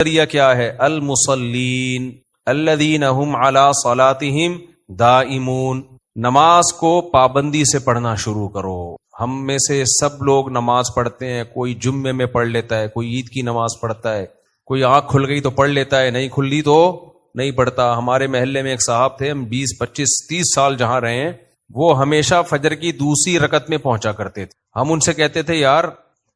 ذریعہ کیا ہے؟ المصلین الذین هم علی صلاتہم دائمون. نماز کو پابندی سے پڑھنا شروع کرو. ہم میں سے سب لوگ نماز پڑھتے ہیں، کوئی جمعے میں پڑھ لیتا ہے، کوئی عید کی نماز پڑھتا ہے، کوئی آنکھ کھل گئی تو پڑھ لیتا ہے، نہیں کھلی تو نہیں پڑھتا. ہمارے محلے میں ایک صاحب تھے، ہم 20 25 30 سال جہاں رہے ہیں، وہ ہمیشہ فجر کی دوسری رکعت میں پہنچا کرتے تھے. ہم ان سے کہتے تھے یار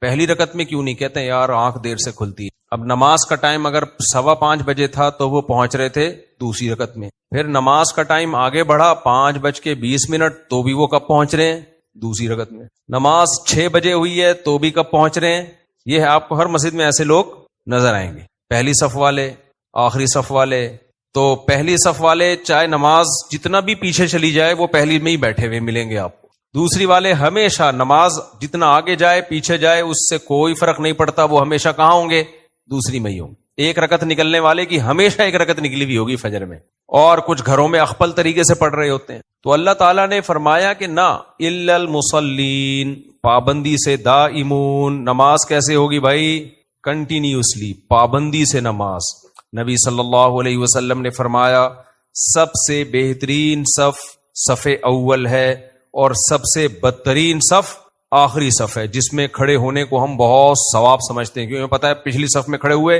پہلی رکعت میں کیوں نہیں؟ کہتے ہیں یار آنکھ دیر سے کھلتی ہے. اب نماز کا ٹائم اگر 5:15 بجے تھا تو وہ پہنچ رہے تھے دوسری رکعت میں. پھر نماز کا ٹائم آگے بڑھا 5:20 تو بھی وہ کب پہنچ رہے ہیں؟ دوسری رکعت میں. نماز 6 بجے ہوئی ہے تو بھی کب پہنچ رہے ہیں؟ یہ ہے، آپ کو ہر مسجد میں ایسے لوگ نظر آئیں گے، پہلی صف والے، آخری صف والے. تو پہلی صف والے چاہے نماز جتنا بھی پیچھے چلی جائے وہ پہلی میں ہی بیٹھے ہوئے ملیں گے آپ کو. دوسری والے ہمیشہ نماز جتنا آگے جائے پیچھے جائے اس سے کوئی فرق نہیں پڑتا، وہ ہمیشہ کہاں ہوں گے؟ دوسری میں ہی ہوں. ایک رکعت نکلنے والے کی ہمیشہ ایک رکعت نکلی ہوئی ہوگی فجر میں، اور کچھ گھروں میں اخپل طریقے سے پڑھ رہے ہوتے ہیں. تو اللہ تعالیٰ نے فرمایا کہ نہ، الا المصلین، پابندی سے، دائمون. نماز کیسے ہوگی بھائی؟ کنٹینیوسلی، پابندی سے نماز. نبی صلی اللہ علیہ وسلم نے فرمایا سب سے بہترین صف صف اول ہے، اور سب سے بدترین صف آخری صف ہے، جس میں کھڑے ہونے کو ہم بہت ثواب سمجھتے ہیں. کیونکہ پتہ ہے پچھلی صف میں کھڑے ہوئے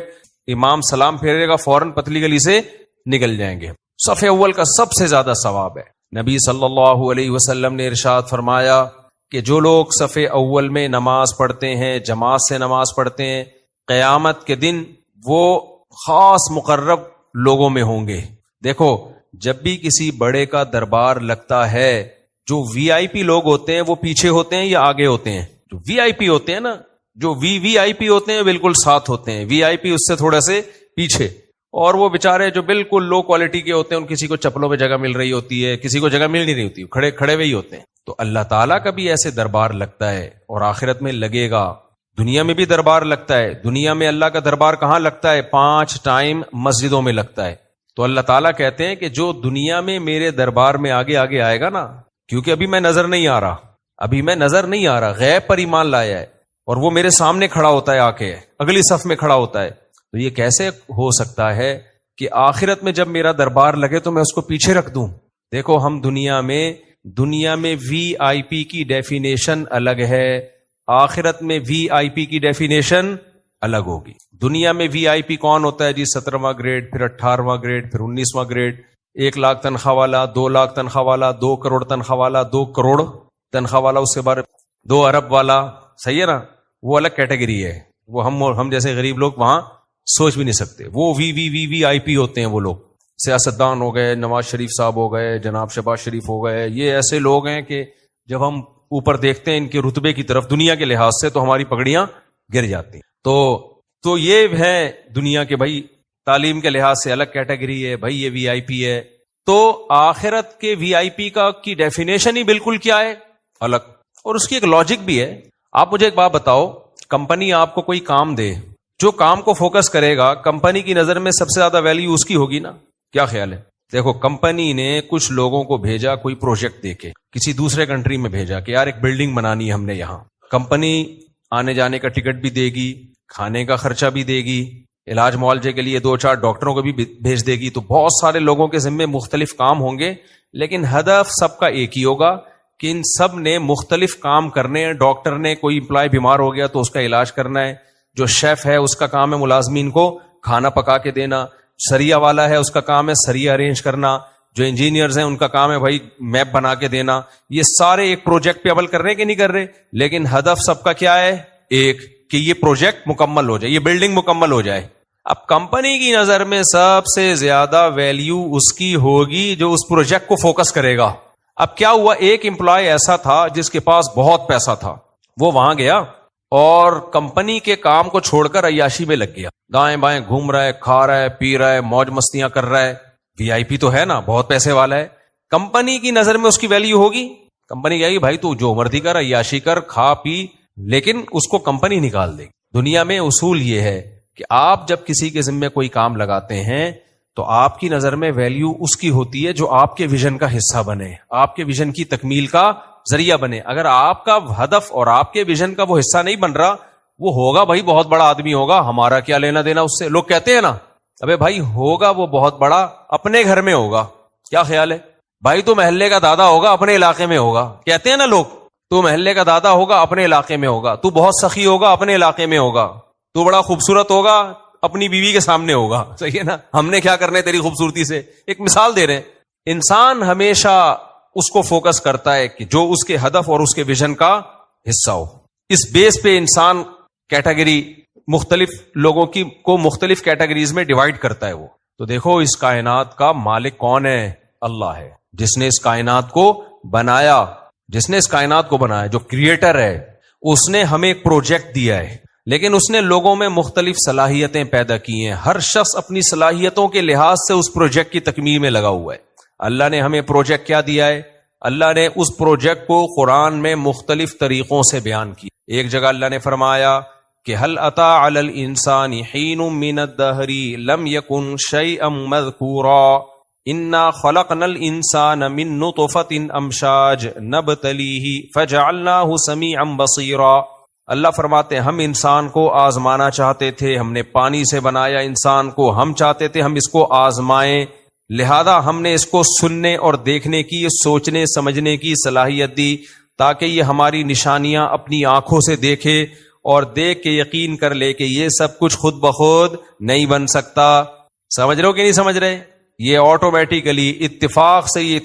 امام سلام پھیرے گا فوراً پتلی گلی سے نکل جائیں گے. صف اول کا سب سے زیادہ ثواب ہے. نبی صلی اللہ علیہ وسلم نے ارشاد فرمایا کہ جو لوگ صف اول میں نماز پڑھتے ہیں، جماعت سے نماز پڑھتے ہیں، قیامت کے دن وہ خاص مقرب لوگوں میں ہوں گے. دیکھو جب بھی کسی بڑے کا دربار لگتا ہے، جو وی آئی پی لوگ ہوتے ہیں وہ پیچھے ہوتے ہیں یا آگے ہوتے ہیں؟ جو وی آئی پی ہوتے ہیں نا، جو وی آئی پی ہوتے ہیں بالکل ساتھ ہوتے ہیں، وی آئی پی اس سے تھوڑا سے پیچھے. اور وہ بےچارے جو بالکل لو کوالٹی کے ہوتے ہیں، ان کسی کو چپلوں میں جگہ مل رہی ہوتی ہے، کسی کو جگہ مل نہیں رہی ہوتی، کھڑے ہوئے ہی ہوتے ہیں. تو اللہ تعالیٰ کا بھی ایسے دربار لگتا ہے اور آخرت میں لگے گا. دنیا میں بھی دربار لگتا ہے. دنیا میں اللہ کا دربار کہاں لگتا ہے؟ 5 ٹائم مسجدوں میں لگتا ہے. تو اللہ تعالیٰ کہتے ہیں کہ جو دنیا میں میرے دربار میں آگے آئے گا نا، کیونکہ ابھی میں نظر نہیں آ رہا، غیب پر ایمان لایا ہے، اور وہ میرے سامنے کھڑا ہوتا ہے، آ کے اگلی صف میں کھڑا ہوتا ہے. تو یہ کیسے ہو سکتا ہے کہ آخرت میں جب میرا دربار لگے تو میں اس کو پیچھے رکھ دوں؟ دیکھو ہم دنیا میں وی آئی پی کی ڈیفینیشن الگ ہے، آخرت میں وی آئی پی کی ڈیفینیشن الگ ہوگی. دنیا میں وی آئی پی کون ہوتا ہے جی؟ 17واں گریڈ، پھر 18واں گریڈ، پھر 19واں گریڈ، 1 لاکھ تنخواہ والا، 2 لاکھ تنخواہ والا، 2 کروڑ تنخواہ والا، 2 کروڑ تنخواہ والا، اس کے بعد 2 ارب والا. صحیح ہے نا؟ وہ الگ کیٹیگری ہے. وہ ہم جیسے غریب لوگ وہاں سوچ بھی نہیں سکتے. وہ وی آئی پی ہوتے ہیں. وہ لوگ سیاستدان ہو گئے، نواز شریف صاحب ہو گئے، جناب شہباز شریف ہو گئے. یہ ایسے لوگ ہیں کہ جب ہم اوپر دیکھتے ہیں ان کے رتبے کی طرف دنیا کے لحاظ سے تو ہماری پگڑیاں گر جاتی. تو یہ ہے دنیا کے بھائی، تعلیم کے لحاظ سے الگ کیٹیگری ہے بھائی، یہ وی آئی پی ہے. تو آخرت کے وی آئی پی کی ڈیفینیشن ہی بالکل کیا ہے؟ الگ. اور اس کی ایک لاجک بھی ہے. آپ مجھے ایک بات بتاؤ، کمپنی آپ کو کوئی کام دے، جو کام کو فوکس کرے گا کمپنی کی نظر میں سب سے زیادہ ویلیو اس کی ہوگی نا؟ کیا خیال ہے؟ دیکھو کمپنی نے کچھ لوگوں کو بھیجا کوئی پروجیکٹ دے کے، کسی دوسرے کنٹری میں بھیجا کہ یار ایک بلڈنگ بنانی ہے ہم نے یہاں. کمپنی آنے جانے کا ٹکٹ بھی دے گی، کھانے کا خرچہ بھی دے گی، علاج معالجے کے لیے 2-4 ڈاکٹروں کو بھی بھیج دے گی. تو بہت سارے لوگوں کے ذمے مختلف کام ہوں گے، لیکن ہدف سب کا ایک ہی ہوگا کہ ان سب نے مختلف کام کرنے ہیں. ڈاکٹر نے کوئی امپلائی بیمار ہو گیا تو اس کا علاج کرنا ہے، جو شیف ہے اس کا کام ہے ملازمین کو کھانا پکا کے دینا، سریا والا ہے اس کا کام ہے سریا ارینج کرنا، جو انجینئرز ہیں ان کا کام ہے بھائی میپ بنا کے دینا. یہ سارے ایک پروجیکٹ پہ عمل کر رہے ہیں کہ نہیں کر رہے؟ لیکن ہدف سب کا کیا ہے؟ ایک، کہ یہ پروجیکٹ مکمل ہو جائے، یہ بلڈنگ مکمل ہو جائے. اب کمپنی کی نظر میں سب سے زیادہ ویلیو اس کی ہوگی جو اس پروجیکٹ کو فوکس کرے گا. اب کیا ہوا، ایک امپلائی ایسا تھا جس کے پاس بہت پیسہ تھا، وہ وہاں گیا اور کمپنی کے کام کو چھوڑ کر عیاشی میں لگ گیا، دائیں بائیں گھوم رہا ہے، کھا رہا ہے، پی رہا ہے، موج مستیاں کر رہا ہے. وی آئی پی تو ہے نا، بہت پیسے والا ہے. کمپنی کی نظر میں اس کی ویلیو ہوگی؟ کمپنی کہے گی بھائی تو جو مرضی کر، عیاشی کر، کھا پی، لیکن اس کو کمپنی نکال دے گی. دنیا میں اصول یہ ہے کہ آپ جب کسی کے ذمہ کوئی کام لگاتے ہیں تو آپ کی نظر میں ویلیو اس کی ہوتی ہے جو آپ کے ویژن کا حصہ بنے، آپ کے ویژن کی تکمیل کا ذریعہ بنے. اگر آپ کا ہدف اور آپ کے ویژن کا وہ حصہ نہیں بن رہا وہ ہوگا بھائی بہت بڑا آدمی ہوگا, ہمارا کیا لینا دینا اس سے. لوگ کہتے ہیں نا ابے بھائی ہوگا وہ بہت بڑا, اپنے گھر میں ہوگا, کیا خیال ہے بھائی, تو محلے کا دادا ہوگا اپنے علاقے میں ہوگا. کہتے ہیں نا لوگ, تو محلے کا دادا ہوگا اپنے علاقے میں ہوگا, تو بہت سخی ہوگا اپنے علاقے میں ہوگا, تو بڑا خوبصورت ہوگا اپنی بیوی کے سامنے ہوگا. صحیح ہے نا, ہم نے کیا کرنا ہے تیری خوبصورتی سے. ایک مثال دے رہے ہیں. انسان ہمیشہ اس کو فوکس کرتا ہے کہ جو اس کے ہدف اور اس کے ویژن کا حصہ ہو. اس بیس پہ انسان کیٹیگری مختلف لوگوں کی کو مختلف کیٹیگریز میں ڈیوائیڈ کرتا ہے. وہ تو دیکھو اس کائنات کا مالک کون ہے؟ اللہ ہے, جس نے اس کائنات کو بنایا, جس نے اس کائنات کو بنایا, جو کریٹر ہے. اس نے ہمیں ایک پروجیکٹ دیا ہے, لیکن اس نے لوگوں میں مختلف صلاحیتیں پیدا کی ہیں. ہر شخص اپنی صلاحیتوں کے لحاظ سے اس پروجیکٹ کی تکمیل میں لگا ہوا ہے. اللہ نے ہمیں پروجیکٹ کیا دیا ہے؟ اللہ نے اس پروجیکٹ کو قرآن میں مختلف طریقوں سے بیان کیا. ایک جگہ اللہ نے فرمایا کہ هل اتى على الانسان حين من الدهر لم يكن شيئا مذكورا انا خلقنا الانسان من نطفة امشاج نبتليه فجعلناه سميعا بصيرا. اللہ فرماتے ہیں ہم انسان کو آزمانا چاہتے تھے, ہم نے پانی سے بنایا انسان کو, ہم چاہتے تھے ہم اس کو آزمائیں, لہذا ہم نے اس کو سننے اور دیکھنے کی, سوچنے سمجھنے کی صلاحیت دی تاکہ یہ ہماری نشانیاں اپنی آنکھوں سے دیکھے اور دیکھ کے یقین کر لے کہ یہ سب کچھ خود بخود نہیں بن سکتا. سمجھ رہے ہو کہ نہیں سمجھ رہے؟ یہ آٹومیٹیکلی اتفاق سے یہ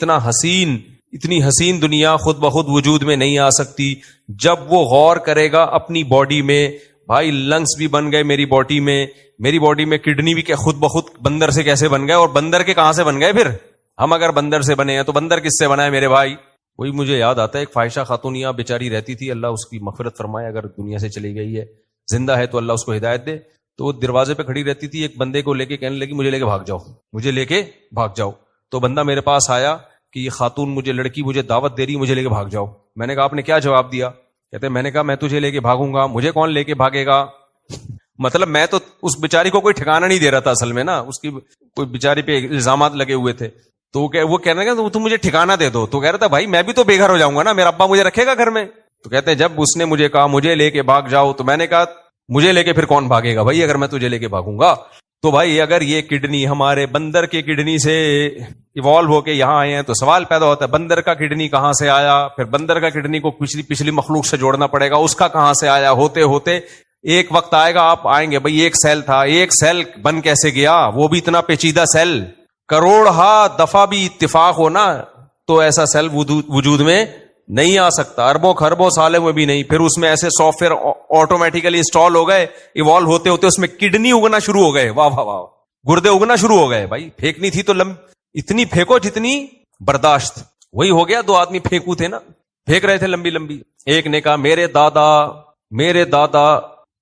اتنی حسین دنیا خود بخود وجود میں نہیں آ سکتی. جب وہ غور کرے گا اپنی باڈی میں, بھائی لنگس بھی بن گئے میری باڈی میں کڈنی بھی خود بخود بندر سے کیسے بن گئے, اور بندر کے کہاں سے بن گئے؟ پھر ہم اگر بندر سے بنے ہیں تو بندر کس سے بنا ہے میرے بھائی؟ وہی مجھے یاد آتا ہے ایک فاحشہ خاتون یہاں بیچاری رہتی تھی, اللہ اس کی مغفرت فرمائے, اگر دنیا سے چلی گئی ہے, زندہ ہے تو اللہ اس کو ہدایت دے. تو وہ دروازے پہ کھڑی رہتی تھی, ایک بندے کو لے کے کہنے لگی مجھے لے کے بھاگ جاؤ. تو بندہ میرے پاس آیا کہ یہ خاتون لڑکی مجھے دعوت دے رہی, مجھے لے کے بھاگ جاؤ. میں نے کہا آپ نے کیا جواب دیا؟ کہتے میں نے کہا میں تجھے لے کے بھاگوں گا, مجھے کون لے کے بھاگے گا؟ مطلب میں تو اس بیچاری کو کوئی ٹھکانہ نہیں دے رہا تھا اصل میں نا, اس کی کوئی بیچاری پہ الزامات لگے ہوئے تھے. تو وہ کہنے لگا تم مجھے ٹھکانہ دے دو. تو کہہ رہا تھا بھائی میں بھی تو بے گھر ہو جاؤں گا نا, میرا ابا مجھے رکھے گا گھر میں؟ تو کہتے ہیں جب اس نے مجھے کہا مجھے لے کے بھاگ جاؤ, تو میں نے کہا مجھے لے کے پھر کون بھاگے گا بھائی, اگر میں تجھے لے کے بھاگوں گا. تو بھائی اگر یہ کڈنی ہمارے بندر کے کڈنی سے ایوالو ہو کے یہاں آئے ہیں تو سوال پیدا ہوتا ہے بندر کا کڈنی کہاں سے آیا؟ پھر بندر کا کڈنی کو پچھلی مخلوق سے جوڑنا پڑے گا, اس کا کہاں سے آیا؟ ہوتے ہوتے ایک وقت آئے گا آپ آئیں گے بھئی ایک سیل تھا, ایک سیل بن کیسے گیا؟ وہ بھی اتنا پیچیدہ سیل, کروڑ دفعہ بھی اتفاق ہونا تو ایسا سیل وجود میں نہیں آ سکتا, اربوں خربوں سالوں میں بھی نہیں. پھر اس میں ایسے سافٹ ویئر آٹومیٹیکلی انسٹال ہو گئے, ایوالو ہوتے ہوتے اس میں کڈنی اگنا شروع ہو گئے, واہ واہ واہ, گردے اگنا شروع ہو گئے. بھائی پھینکنی تھی تو اتنی پھینکو جتنی برداشت. وہی ہو گیا, 2 آدمی پھینکو تھے نا, پھینک رہے تھے لمبی لمبی. ایک نے کہا میرے دادا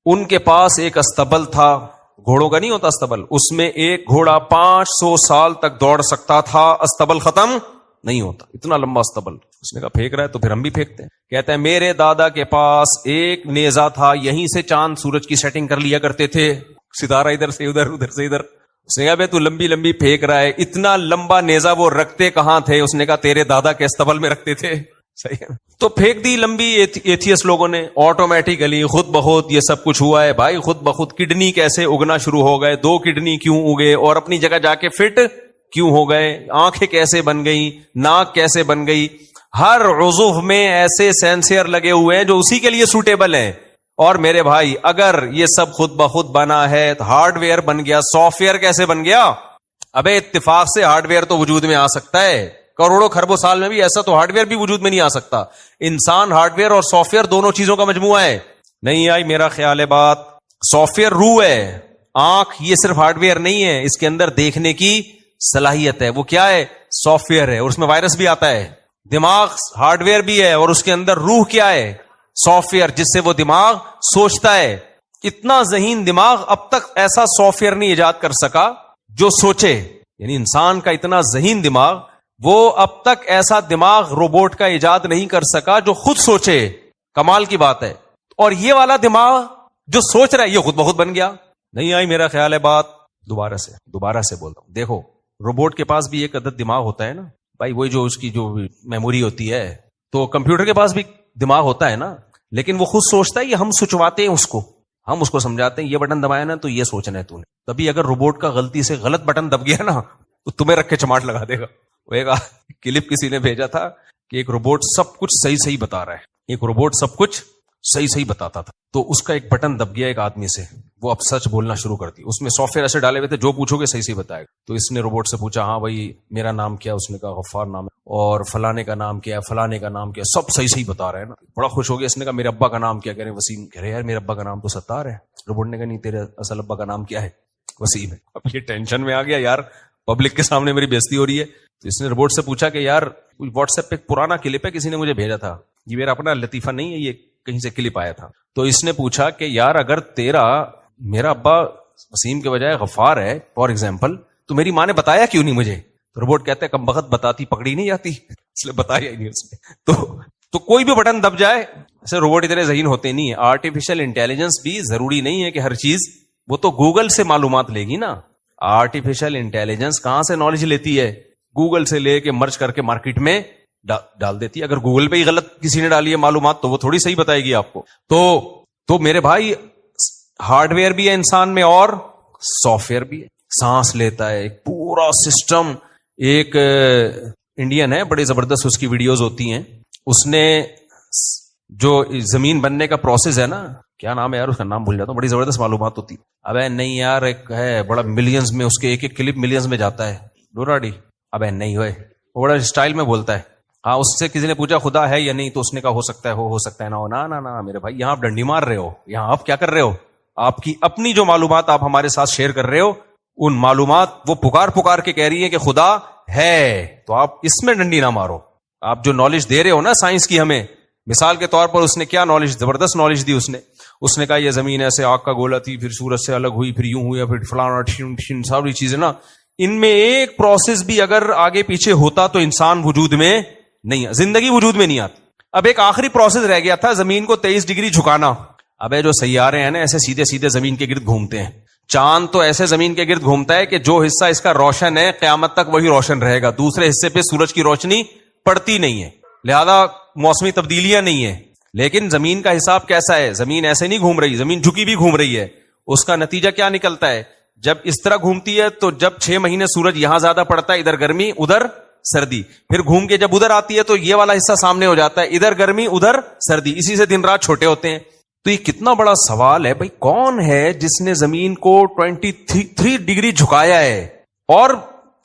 ان کے پاس ایک استبل تھا, گھوڑوں کا نہیں ہوتا استبل, اس میں ایک گھوڑا 500 سال تک دوڑ سکتا تھا, استبل ختم نہیں ہوتا, اتنا لمبا استبل. اس نے کہا پھینک رہا ہے تو پھر ہم بھی پھینکتے ہیں. کہتے ہیں میرے دادا کے پاس ایک نیزہ تھا, یہیں سے چاند سورج کی سیٹنگ کر لیا کرتے تھے, ستارہ ادھر سے ادھر, ادھر سے ادھر. اس نے کہا بھائی تو لمبی لمبی پھینک رہا ہے, اتنا لمبا نیزہ وہ رکھتے کہاں تھے؟ اس نے کہا تیرے دادا کے استبل میں رکھتے تھے. صحیح ہے, تو پھینک دی لمبی ایتھیس لوگوں نے, آٹومیٹیکلی خود بخود یہ سب کچھ ہوا ہے. بھائی خود بخود کڈنی کیسے اگنا شروع ہو گئے, 2 کڈنی کیوں اگے اور اپنی جگہ جا کے فٹ کیوں ہو گئے, آنکھیں کیسے بن گئی, ناک کیسے بن گئی. ہر عضو میں ایسے سینسر لگے ہوئے ہیں جو اسی کے لیے سوٹیبل ہیں. اور میرے بھائی اگر یہ سب خود بخود بنا ہے تو ہارڈ ویئر بن گیا, سافٹ ویئر کیسے بن گیا؟ ابے اتفاق سے ہارڈ ویئر تو وجود میں آ سکتا ہے, کروڑوں خربوں سال میں بھی ایسا تو ہارڈ ویئر بھی وجود میں نہیں آ سکتا. انسان ہارڈ ویئر اور سافٹ ویئر دونوں چیزوں کا مجموعہ ہے. نہیں آئی میرا خیال ہے بات؟ سافٹ ویئر روح ہے, آنکھ یہ صرف ہارڈ ویئر نہیں ہے, اس کے اندر دیکھنے کی صلاحیت ہے, وہ کیا ہے؟ سافٹ ویئر ہے, اور اس میں وائرس بھی آتا ہے. دماغ ہارڈ ویئر بھی ہے, اور اس کے اندر روح کیا ہے؟ سافٹ ویئر, جس سے وہ دماغ سوچتا ہے. اتنا ذہین دماغ اب تک ایسا سافٹ ویئر نہیں ایجاد کر سکا جو سوچے, یعنی انسان کا اتنا ذہین دماغ, وہ اب تک ایسا دماغ روبوٹ کا ایجاد نہیں کر سکا جو خود سوچے. کمال کی بات ہے. اور یہ والا دماغ جو سوچ رہا ہے یہ خود بخود بن گیا. نہیں آئی میرا خیال ہے بات؟ دوبارہ سے بولتا ہوں. دیکھو روبوٹ کے پاس بھی ایک عدد دماغ ہوتا ہے نا بھائی, وہی جو اس کی جو میموری ہوتی ہے, تو کمپیوٹر کے پاس بھی دماغ ہوتا ہے نا, لیکن وہ خود سوچتا ہے یا ہم سوچواتے ہیں اس کو؟ ہم اس کو سمجھاتے ہیں یہ بٹن دبایا نا تو یہ سوچنا ہے تو نے. تبھی اگر روبوٹ کا غلطی سے غلط بٹن دب گیا نا تو تمہیں رکھ کے چماٹ لگا دے گا. وہ ایک کلپ کسی نے بھیجا تھا کہ ایک روبوٹ سب کچھ صحیح بتا رہا ہے, ایک روبوٹ سب کچھ صحیح بتاتا تھا, تو اس کا ایک بٹن دب گیا ایک آدمی سے, وہ اب سچ بولنا شروع کر دی. اس میں سافٹ ویئر ایسے ڈالے ہوئے تھے جو پوچھو گے صحیح بتائے گا. تو اس نے روبوٹ سے پوچھا ہاں بھائی میرا نام کیا, اس نے کہا غفار نام ہے, اور فلانے کا نام کیا ہے, فلانے کا نام کیا ہے, سب صحیح بتا رہے ہیں نا. بڑا خوش ہو گیا. اس نے کہا میرے ابا کا نام کیا, کہہ رہے ہیں وسیم. کہہ رہے یار میرے ابا کا نام تو ستار ہے. روبوٹ نے کہا نہیں تیرے اصل ابا کا نام کیا ہے, وسیم ہے. اب یہ ٹینشن میں آ گیا یار پبلک کے سامنے میری بےزتی ہو رہی ہے. تو اس نے روبوٹ سے پوچھا کہ یار واٹس ایپ پہ پرانا کلپ ہے کسی نے مجھے بھیجا تھا, یہ میرا اپنا لطیفہ نہیں ہے, یہ کہیں سے کلپ آیا تھا. تو اس نے پوچھا کہ یار اگر میرا ابا وسیم کے بجائے غفار ہے فار ایگزامپل, تو میری ماں نے بتایا کیوں نہیں مجھے؟ تو روبوٹ کہتے ہیں کم بخت بتاتی پکڑی نہیں جاتی, اس لیے بتایا ہی نہیں اس نے. تو کوئی بھی بٹن دب جائے, ایسے روبوٹ اتنے ذہین ہوتے نہیں ہیں. آرٹیفیشل انٹیلیجنس بھی ضروری نہیں ہے کہ ہر چیز, وہ تو گوگل سے معلومات لے گی نا. آرٹیفیشل انٹیلیجنس کہاں سے نالج لیتی ہے؟ گوگل سے لے کے مرج کر کے مارکیٹ میں ڈال دیتی ہے. اگر گوگل پہ ہی غلط کسی نے ڈالی ہے معلومات تو وہ تھوڑی صحیح بتائے گی آپ کو. تو میرے بھائی ہارڈ ویئر بھی ہے انسان میں اور سافٹ ویئر بھی ہے. سانس لیتا ہے ایک پورا سسٹم. ایک انڈین ہے بڑے زبردست, اس کی ویڈیوز ہوتی ہیں. اس نے جو زمین بننے کا پروسیس ہے نا, کیا نام ہے یار اس کا, نام بھول جاتا ہوں, بڑی زبردست معلومات ہوتی. ابے نہیں یار, ایک ہے بڑا ملینز میں, اس کے ایک کلپ ملینز میں جاتا ہے. ڈوراڈی ابے نہیں ہوئے, وہ بڑا اسٹائل میں بولتا ہے. ہاں اس سے کسی نے پوچھا خدا ہے یا نہیں, تو اس نے کہا ہو سکتا ہے ہو سکتا ہے نہ ہو. نا میرے بھائی یہاں آپ ڈنڈی مار رہے ہو, یہاں آپ کیا کر رہے ہو, آپ کی اپنی جو معلومات آپ ہمارے ساتھ شیئر کر رہے ہو, ان معلومات وہ پکار کے کہہ رہی ہیں کہ خدا ہے, تو آپ اس میں ڈنڈی نہ مارو. آپ جو نالج دے رہے ہو نا سائنس کی ہمیں, مثال کے طور پر اس نے کیا نالج, زبردست نالج دی. اس نے کہا یہ زمین ایسے آگ کا گولا تھی, پھر سورج سے الگ ہوئی, پھر یوں ہوئی, پھر فلانا ساری چیزیں نا, ان میں ایک پروسیس بھی اگر آگے پیچھے ہوتا تو انسان وجود میں نہیں, زندگی وجود میں نہیں آتی. اب ایک آخری پروسیس رہ گیا تھا, زمین کو 23 ڈگری جھکانا. ابے جو سیارے ہیں نا ایسے سیدھے زمین کے گرد گھومتے ہیں. چاند تو ایسے زمین کے گرد گھومتا ہے کہ جو حصہ اس کا روشن ہے قیامت تک وہی روشن رہے گا, دوسرے حصے پہ سورج کی روشنی پڑتی نہیں ہے, لہذا موسمی تبدیلیاں نہیں ہیں. لیکن زمین کا حساب کیسا ہے, زمین ایسے نہیں گھوم رہی, زمین جھکی بھی گھوم رہی ہے. اس کا نتیجہ کیا نکلتا ہے, جب اس طرح گھومتی ہے تو جب 6 مہینے سورج یہاں زیادہ پڑتا ہے, ادھر گرمی ادھر سردی, پھر گھوم کے جب ادھر آتی ہے تو یہ والا حصہ سامنے ہو جاتا ہے, ادھر گرمی ادھر سردی, اسی سے دن رات چھوٹے ہوتے ہیں. تو یہ کتنا بڑا سوال ہے بھائی, کون ہے جس نے زمین کو 23 ڈگری جھکایا ہے, اور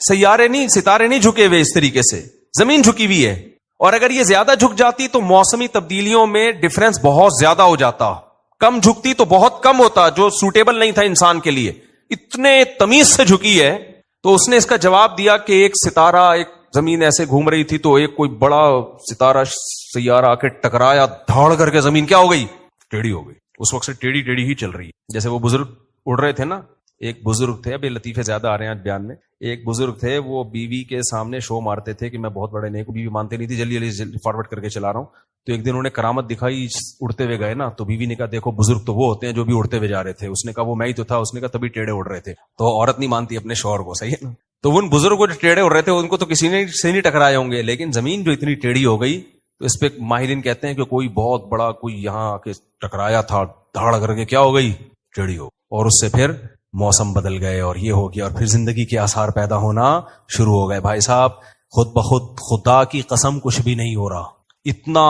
سیارے نہیں, ستارے نہیں جھکے ہوئے اس طریقے سے, زمین جھکی ہوئی ہے. اور اگر یہ زیادہ جھک جاتی تو موسمی تبدیلیوں میں ڈفرنس بہت زیادہ ہو جاتا, کم جھکتی تو بہت کم ہوتا, جو سوٹیبل نہیں تھا انسان کے لیے. اتنے تمیز سے جھکی ہے. تو اس نے اس کا جواب دیا کہ ایک ستارہ, ایک زمین ایسے گھوم رہی تھی تو ایک کوئی بڑا ستارہ سیارہ آ کے ٹکرایا, دھاڑ کر کے زمین کیا ہو گئی, ٹیڑھی ہو گئی. اس وقت سے ٹیڑھی ہی چل رہی ہے. جیسے وہ بزرگ اڑ رہے تھے نا, ایک بزرگ تھے, ابھی لطیفے زیادہ آ رہے ہیں آج بیان میں. ایک بزرگ تھے, وہ بیوی کے سامنے شو مارتے تھے کہ میں بہت بڑے نیک, بیوی مانتے نہیں تھی, جلدی فارورڈ کر کے چلا رہا ہوں. تو ایک دن انہوں نے کرامت دکھائی, اڑتے ہوئے گئے نا, تو بیوی نے کہا دیکھو بزرگ تو وہ ہوتے ہیں جو بھی اڑتے ہوئے جا رہے تھے. اس نے کہا وہ میں ہی تو تھا. اس نے کہا تبھی ٹیڑھے اڑ رہے تھے. تو عورت نہیں مانتی اپنے شوہر کو, صحیح ہے نا. تو ان بزرگ کو جو ٹیڑھے اڑ رہے تھے ان کو تو کسی نے سے نہیں ٹکرائے ہوں گے, لیکن زمین جو اتنی ٹیڑھی ہو گئی تو اس پہ ماہرین کہتے ہیں کہ کوئی بہت بڑا کوئی یہاں آ کے ٹکرایا تھا, دھاڑ کر کے کیا ہو گئی, ٹیڑھی ہو. اور اس سے پھر موسم بدل گئے اور یہ ہو گیا, اور پھر زندگی کے آثار پیدا ہونا شروع ہو گئے. بھائی صاحب خود بخود خدا کی قسم کچھ بھی نہیں ہو رہا. اتنا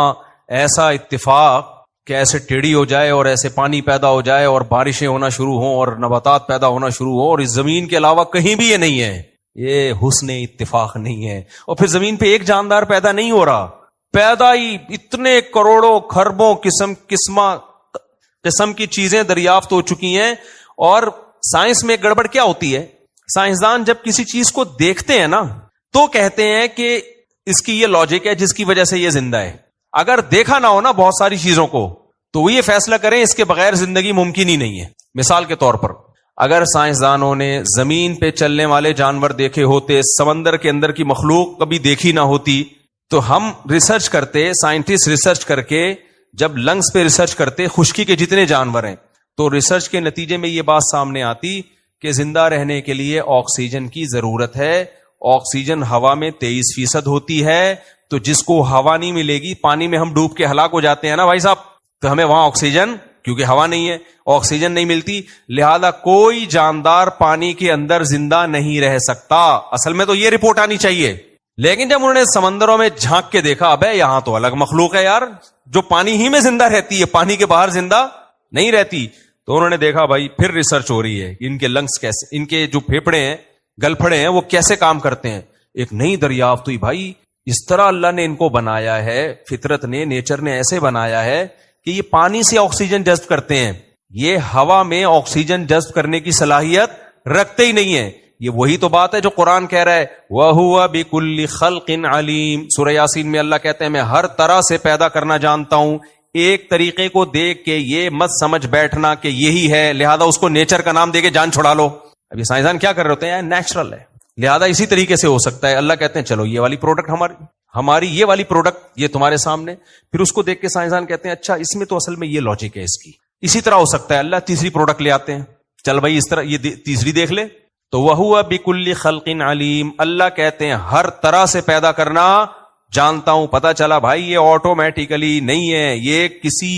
ایسا اتفاق کہ ایسے ٹیڑھی ہو جائے اور ایسے پانی پیدا ہو جائے اور بارشیں ہونا شروع ہوں اور نباتات پیدا ہونا شروع ہوں, اور اس زمین کے علاوہ کہیں بھی یہ نہیں ہے. یہ حسن اتفاق نہیں ہے. اور پھر زمین پہ ایک جاندار پیدا نہیں ہو رہا, پیدا ہی اتنے کروڑوں خربوں قسم کی چیزیں دریافت ہو چکی ہیں. اور سائنس میں گڑبڑ کیا ہوتی ہے, سائنسدان جب کسی چیز کو دیکھتے ہیں نا تو کہتے ہیں کہ اس کی یہ لاجک ہے جس کی وجہ سے یہ زندہ ہے. اگر دیکھا نہ ہو نا بہت ساری چیزوں کو تو وہ یہ فیصلہ کریں اس کے بغیر زندگی ممکن ہی نہیں ہے. مثال کے طور پر اگر سائنسدانوں نے زمین پہ چلنے والے جانور دیکھے ہوتے, سمندر کے اندر کی مخلوق کبھی دیکھی نہ ہوتی, تو ہم ریسرچ کرتے, سائنٹسٹ ریسرچ کر کے جب لنگز پہ ریسرچ کرتے خشکی کے جتنے جانور ہیں, تو ریسرچ کے نتیجے میں یہ بات سامنے آتی کہ زندہ رہنے کے لیے آکسیجن کی ضرورت ہے. آکسیجن ہوا میں 23% ہوتی ہے, تو جس کو ہوا نہیں ملے گی, پانی میں ہم ڈوب کے ہلاک ہو جاتے ہیں نا بھائی صاحب, تو ہمیں وہاں آکسیجن کیونکہ ہوا نہیں ہے، آکسیجن نہیں ملتی، لہذا کوئی جاندار پانی کے اندر زندہ نہیں رہ سکتا. اصل میں تو یہ رپورٹ آنی چاہیے، لیکن جب انہوں نے سمندروں میں جھانک کے دیکھا، ابے یہاں تو الگ مخلوق ہے یار جو پانی ہی میں زندہ رہتی ہے، پانی کے باہر زندہ نہیں رہتی، تو انہوں نے دیکھا بھائی پھر ریسرچ ہو رہی ہے ان کے لنگس کیسے، ان کے جو پھیپھڑے ہیں، گلپھڑے ہیں، وہ کیسے کام کرتے ہیں. ایک نئی دریافت ہوئی بھائی اس طرح اللہ نے ان کو بنایا ہے، فطرت نے، نیچر نے ایسے بنایا ہے کہ یہ پانی سے آکسیجن جذب کرتے ہیں، یہ ہوا میں آکسیجن جذب کرنے کی صلاحیت رکھتے ہی نہیں ہیں. یہ وہی تو بات ہے جو قرآن کہہ رہا ہے وَهُوَ بِكُلِّ خَلْقٍ عَلِيمٍ. سورہ یاسین میں اللہ کہتے ہیں میں ہر طرح سے پیدا کرنا جانتا ہوں. ایک طریقے کو دیکھ کے یہ مت سمجھ بیٹھنا کہ یہی ہے لہذا اس کو نیچر کا نام دے کے جان چھڑا لو. اب یہ سائنسدان کیا کر رہے ہوتے ہیں؟ نیچرل ہے لہذا اسی طریقے سے ہو سکتا ہے. اللہ کہتے ہیں چلو یہ والی پروڈکٹ ہماری یہ والی پروڈکٹ یہ تمہارے سامنے، پھر اس کو دیکھ کے سائنسدان کہتے ہیں اچھا اس میں تو اصل میں یہ لاجک ہے اس کی، اسی طرح ہو سکتا ہے. اللہ تیسری پروڈکٹ لے آتے ہیں، چل بھائی اس طرح یہ تیسری دیکھ لے. تو وَهُوَ بِكُلِّ خَلْقٍ عَلِيمٍ. اللہ کہتے ہیں ہر طرح سے پیدا کرنا جانتا ہوں. پتا چلا بھائی یہ آٹومیٹیکلی نہیں ہے، یہ کسی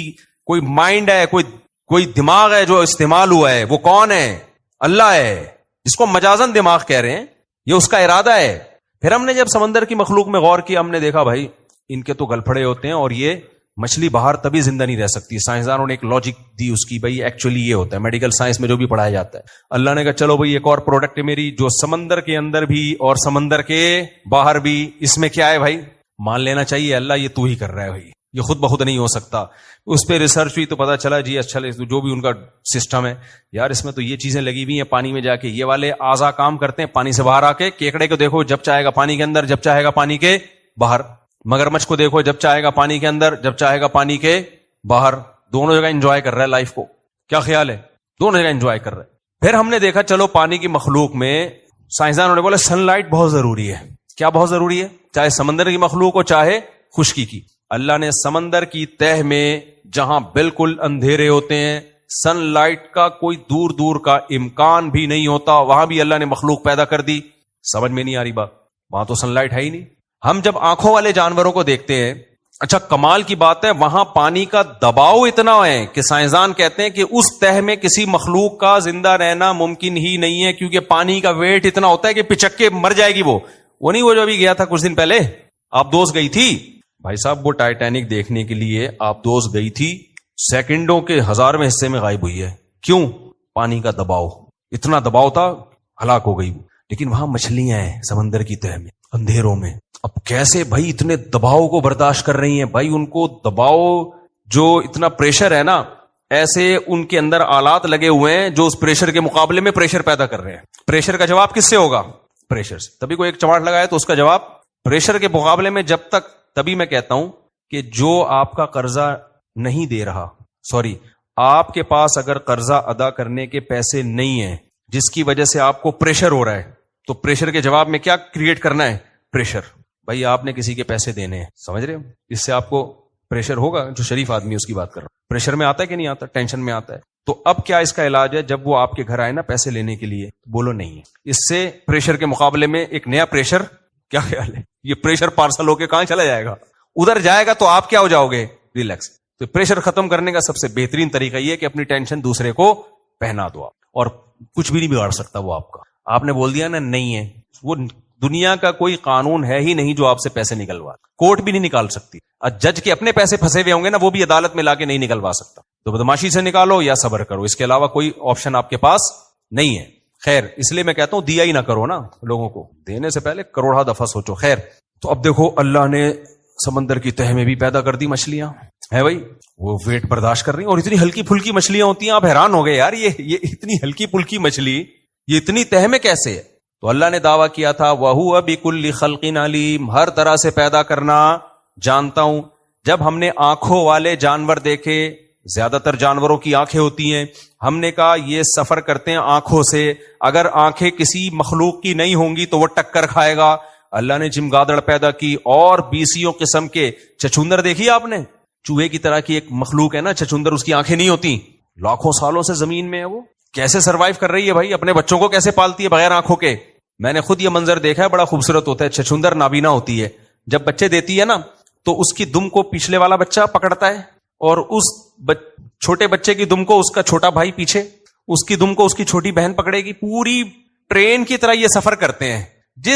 کوئی مائنڈ ہے، کوئی دماغ ہے جو استعمال ہوا ہے. وہ کون ہے؟ اللہ ہے، جس کو مجازن دماغ کہہ رہے ہیں، یہ اس کا ارادہ ہے. پھر ہم نے جب سمندر کی مخلوق میں غور کیا، ہم نے دیکھا بھائی ان کے تو گلپھڑے ہوتے ہیں اور یہ مچھلی باہر تبھی زندہ نہیں رہ سکتی. سائنسدانوں نے ایک لاجک دی اس کی، بھائی ایکچولی یہ ہوتا ہے، میڈیکل سائنس میں جو بھی پڑھایا جاتا ہے. اللہ نے کہا چلو بھائی ایک اور پروڈکٹ ہے میری جو سمندر کے اندر بھی اور سمندر کے باہر بھی، اس میں کیا ہے بھائی؟ مان لینا چاہیے اللہ یہ تو ہی کر رہا ہے بھائی، یہ خود بخود نہیں ہو سکتا. اس پہ ریسرچ ہوئی تو پتا چلا جی اچھا جو بھی ان کا سسٹم ہے یار اس میں تو یہ چیزیں لگی ہوئی ہیں پانی میں جا کے، یہ والے اعضاء کام کرتے ہیں پانی سے باہر آ کے. کیکڑے کو دیکھو جب چاہے گا پانی کے اندر، جب چاہے گا پانی کے باہر. مگرمچھ کو دیکھو جب چاہے گا پانی کے اندر، جب چاہے گا پانی کے باہر. دونوں جگہ انجوائے کر رہا ہے لائف کو. کیا خیال ہے؟ دونوں جگہ انجوائے کر رہا ہے. پھر ہم نے دیکھا چلو پانی کی مخلوق میں سائنسدانوں نے بولا سن لائٹ بہت ضروری ہے. کیا بہت ضروری ہے؟ چاہے سمندر کی مخلوق ہو چاہے خشکی کی. اللہ نے سمندر کی تہ میں جہاں بالکل اندھیرے ہوتے ہیں، سن لائٹ کا کوئی دور دور کا امکان بھی نہیں ہوتا، وہاں بھی اللہ نے مخلوق پیدا کر دی. سمجھ میں نہیں آ رہی بات؟ وہاں تو سن لائٹ ہے ہی نہیں. ہم جب آنکھوں والے جانوروں کو دیکھتے ہیں، اچھا کمال کی بات ہے وہاں پانی کا دباؤ اتنا ہے کہ سائنسدان کہتے ہیں کہ اس تہ میں کسی مخلوق کا زندہ رہنا ممکن ہی نہیں ہے، کیونکہ پانی کا ویٹ اتنا ہوتا ہے کہ پچک کے مر جائے گی. وہ نہیں وہ جو ابھی گیا تھا کچھ دن پہلے آپ دوست گئی تھی بھائی صاحب، وہ ٹائٹینک دیکھنے کے لیے آپ دوست گئی تھی، سیکنڈوں کے 1000ویں حصے میں غائب ہوئی ہے. کیوں؟ پانی کا دباؤ، اتنا دباؤ تھا ہلاک ہو گئی. لیکن وہاں مچھلیاں ہیں سمندر کی تہ میں اندھیروں میں. اب کیسے بھائی اتنے دباؤ کو برداشت کر رہی ہیں؟ بھائی ان کو دباؤ جو اتنا پریشر ہے نا، ایسے ان کے اندر آلات لگے ہوئے ہیں جو اس پریشر کے مقابلے میں پریشر پیدا کر رہے ہیں. پریشر کا جواب کس سے ہوگا؟ پریشر سے. تبھی کوئی ایک چماٹ لگائے تو اس کا جواب پریشر کے مقابلے میں جب تک. تبھی میں کہتا ہوں کہ جو آپ کا قرضہ نہیں دے رہا، آپ کے پاس اگر قرضہ ادا کرنے کے پیسے نہیں ہیں جس کی وجہ سے آپ کو پریشر ہو رہا ہے، تو پریشر کے جواب میں کیا کریٹ کرنا ہے؟ پریشر. بھائی آپ نے کسی کے پیسے دینے ہیں، سمجھ رہے ہو؟ اس سے آپ کو پریشر ہوگا. جو شریف آدمی اس کی بات کر رہا ہوں، پریشر میں آتا ہے کہ نہیں آتا؟ ٹینشن میں آتا ہے. تو اب کیا اس کا علاج ہے؟ جب وہ آپ کے گھر آئے نا پیسے لینے کے لیے، بولو نہیں. اس سے پریشر کے مقابلے میں ایک نیا پریشر. کیا خیال ہے؟ یہ پریشر پارسل ہو کے کہاں چلا جائے گا؟ ادھر جائے گا تو آپ کیا ہو جاؤ گے؟ ریلیکس. تو پریشر ختم کرنے کا سب سے بہترین طریقہ یہ کہ اپنی ٹینشن دوسرے کو پہنا دو آپ، اور کچھ بھی نہیں بگاڑ سکتا وہ آپ کا. آپ نے بول دیا نا نہیں ہے، وہ دنیا کا کوئی قانون ہے ہی نہیں جو آپ سے پیسے نکلوا. کورٹ بھی نہیں نکال سکتی. جج کے اپنے پیسے پھنسے ہوئے ہوں گے نا، وہ بھی عدالت میں لا کے نہیں نکلوا سکتا. تو بدماشی سے نکالو یا صبر کرو، اس کے علاوہ کوئی آپشن آپ کے پاس نہیں ہے. خیر اس لیے میں کہتا ہوں دیا ہی نہ کرو نا لوگوں کو، دینے سے پہلے کروڑا دفعہ سوچو. خیر تو اب دیکھو اللہ نے سمندر کی تہ میں بھی پیدا کر دی مچھلیاں ہے بھائی، وہ ویٹ برداشت کر رہی ہیں اور اتنی ہلکی پھلکی مچھلیاں ہوتی ہیں. آپ حیران ہو گئے یار یہ اتنی ہلکی پھلکی مچھلی یہ اتنی تہ میں کیسے ہے؟ تو اللہ نے دعویٰ کیا تھا وَهُوَ بِكُلِّ خَلْقٍ عَلِيمٍ، ہر طرح سے پیدا کرنا جانتا ہوں. جب ہم نے آنکھوں والے جانور دیکھے، زیادہ تر جانوروں کی آنکھیں ہوتی ہیں، ہم نے کہا یہ سفر کرتے ہیں آنکھوں سے، اگر آنکھیں کسی مخلوق کی نہیں ہوں گی تو وہ ٹکر کھائے گا. اللہ نے چمگادڑ پیدا کی اور 20 قسم کے چچندر دیکھی آپ نے؟ چوہے کی طرح کی ایک مخلوق ہے نا چچندر، اس کی آنکھیں نہیں ہوتی، لاکھوں سالوں سے زمین میں ہے. وہ کیسے سروائیو کر رہی ہے بھائی؟ اپنے بچوں کو کیسے پالتی ہے بغیر آنکھوں کے؟ میں نے خود یہ منظر دیکھا ہے، بڑا خوبصورت ہوتا ہے. چچندر نابینا ہوتی ہے، جب بچے دیتی ہے نا تو اس کی دم کو پچھلے والا بچہ پکڑتا ہے اور اس چھوٹے بچے کی دم کو اس کا چھوٹا بھائی پیچھے، اس کی دم کو اس کی چھوٹی بہن پکڑے گی. پوری ٹرین کی طرح یہ سفر کرتے ہیں. جس